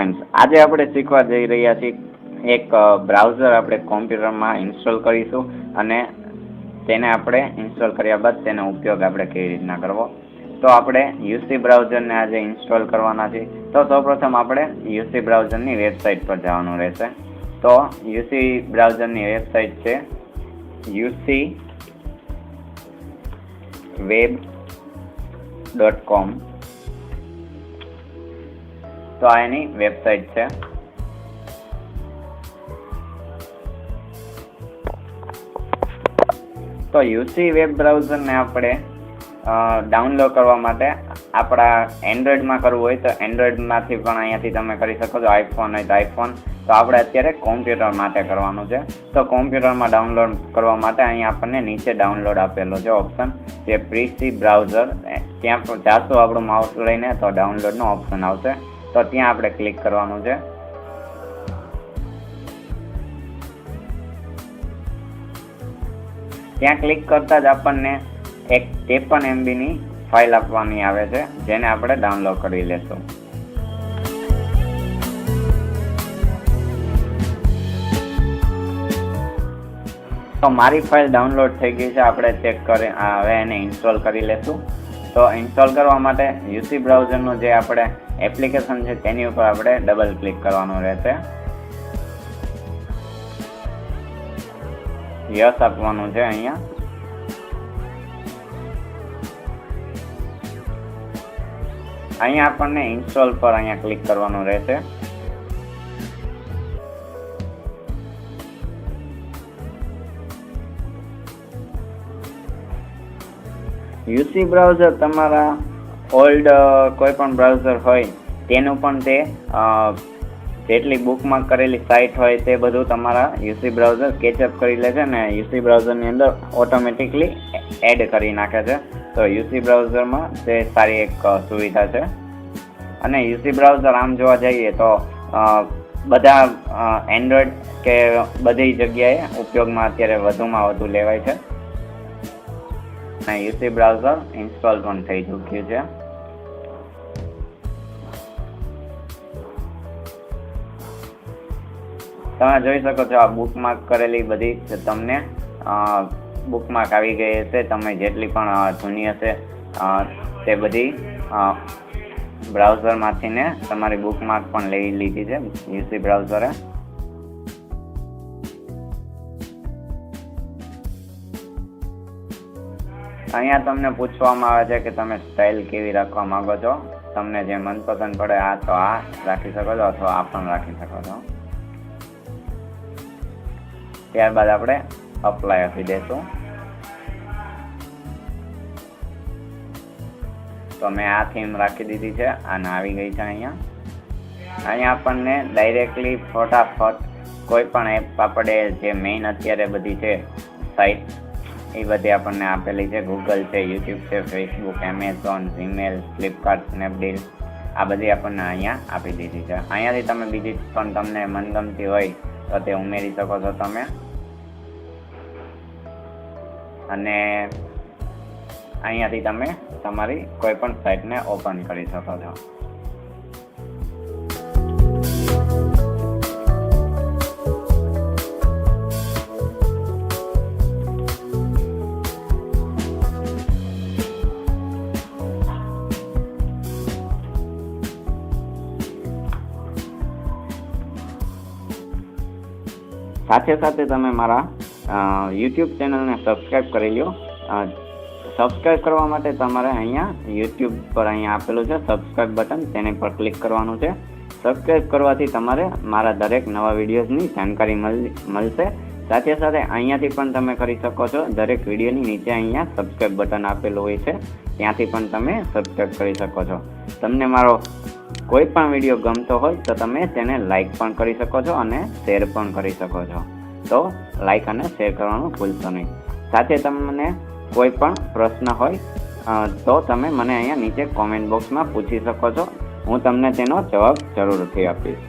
Friends, આજે આપણે શીખવા જઈ રહ્યા છીએ એક બ્રાઉઝર આપણે કોમ્પ્યુટરમાં ઇન્સ્ટોલ કરીશું અને તેને આપણે ઇન્સ્ટોલ કર્યા બાદ તેનો ઉપયોગ આપણે કેવી રીતના કરવો. તો આપણે યુસી બ્રાઉઝરને આજે ઇન્સ્ટોલ કરવાના છે. તો સૌપ્રથમ આપણે યુસી બ્રાઉઝરની વેબસાઇટ પર જવાનું રહેશે. તો યુસી બ્રાઉઝરની વેબસાઇટ છે ucweb.com. તો આ એની વેબસાઇટ છે. તો યુસી વેબ બ્રાઉઝરને આપણે ડાઉનલોડ કરવા માટે આપણા એન્ડ્રોઈડમાં કરવું હોય તો એન્ડ્રોઈડમાંથી પણ અહીંયાથી તમે કરી શકો છો. આઈફોન હોય તો આઈફોન. તો આપણે અત્યારે કોમ્પ્યુટર માટે કરવાનું છે. તો કોમ્પ્યુટરમાં ડાઉનલોડ કરવા માટે અહીંયા આપણને નીચે ડાઉનલોડ આપેલો છે ઓપ્શન, જે પીસી બ્રાઉઝર. ત્યાં જાશું આપણું માઉસ લઈને તો ડાઉનલોડનો ઓપ્શન આવશે. તો ત્યાં આપણે ક્લિક કરવાનું છે. ત્યાં ક્લિક કરતા જ આપણને એક 53 MB ની ફાઇલ આપવાની આવે છે, જેને આપણે ડાઉનલોડ કરી લેશું. તો મારી ફાઇલ ડાઉનલોડ થઈ ગઈ છે. આપણે ચેક કરી હવે એને ઇન્સ્ટોલ કરી લેશું. તો ઇન્સ્ટોલ કરવા માટે યુસી બ્રાઉઝરનું જે આપણે એપ્લિકેશન છે તેની ઉપર આપણે ડબલ ક્લિક કરવાનું રહેશે. યસ આપવાનું છે. અહીંયા આપણને ઇન્સ્ટોલ પર અહીંયા ક્લિક કરવાનું રહેશે. યુસી બ્રાઉઝર તમારા ઓલ્ડ કોઈ પણ બ્રાઉઝર હોય તેનું પણ તે જેટલી બુકમાર્ક કરેલી સાઇટ હોય તે બધું તમારા યુસી બ્રાઉઝર કેચઅપ કરી લે છે અને યુસી બ્રાઉઝરની અંદર ઓટોમેટિકલી એડ કરી નાખે છે. તો યુસી બ્રાઉઝરમાં તે સારી એક સુવિધા છે. અને યુસી બ્રાઉઝર આમ જોવા જઈએ તો બધા એન્ડ્રોઈડ કે બધી જગ્યાએ ઉપયોગમાં અત્યારે વધુમાં વધુ લેવાય છે. અને યુસી બ્રાઉઝર ઇન્સ્ટોલ પણ થઈ ચૂક્યું છે. તમે જોઈ શકો છો આ બુકમાર્ક કરેલી બધી તમને બુકમાર્ક આવી ગઈ હશે. તમે જેટલી પણ જૂની હશે તે બધી બ્રાઉઝરમાંથી ને તમારી બુકમાર્ક પણ લઈ લીધી છે યુસી બ્રાઉઝરે. અહીંયા તમને પૂછવામાં આવે છે કે તમે સ્ટાઇલ કેવી રાખવા માંગો છો. તમને જે મનપસંદ પડે આ તો આ રાખી શકો છો અથવા આ પણ રાખી શકો છો. ત્યારબાદ આપણે અપ્લાય આપી દઈશું. તો મેં આ થીમ રાખી દીધી છે અને આવી ગઈ છે. અહીંયા આપણને ડાયરેક્ટલી ફટાફટ કોઈ પણ એપ આપણે જે મેઇન અત્યારે બધી છે સાઇટ એ બધી આપણને આપેલી છે. ગૂગલ છે, યુટ્યુબ છે, Facebook, Amazon, Gmail, Flipkart, Snapdeal આ બધી આપણને અહીંયા આપી દીધી છે. અહીંયાથી તમે બીજી પણ તમને મનગમતી હોય તો તે ઉમેરી શકો છો તમે. અને અહીંયાથી તમે તમારી કોઈ પણ સાઇટને ઓપન કરી શકો છો. સાથે સાથે તમે મારા યુટ્યુબ ચેનલને સબસ્ક્રાઈબ કરી લો. સબસ્ક્રાઈબ કરવા માટે તમારે અહીંયા યુટ્યુબ પર અહીંયા આપેલું છે સબસ્ક્રાઈબ બટન, તેની પર ક્લિક કરવાનું છે. સબસ્ક્રાઈબ કરવાથી તમારે મારા દરેક નવા વિડીયોઝની જાણકારી મળશે. સાથે સાથે અહીંયાથી પણ તમે કરી શકો છો. દરેક વિડીયોની નીચે અહીંયા સબસ્ક્રાઈબ બટન આપેલું હોય છે, ત્યાંથી પણ તમે સબસ્ક્રાઈબ કરી શકો છો. તમને મારો કોઈ પણ વિડીયો ગમતો હોય તો તમે તેને લાઈક પણ કરી શકો છો અને શેર પણ કરી શકો છો. તો લાઈક અને શેર કરવાનું ભૂલશો નહીં. સાથે તમને કોઈ પણ પ્રશ્ન હોય તો તમે મને અહીંયા નીચે કોમેન્ટ બોક્સમાં પૂછી શકો છો. હું તમને તેનો જવાબ જરૂરથી આપીશ.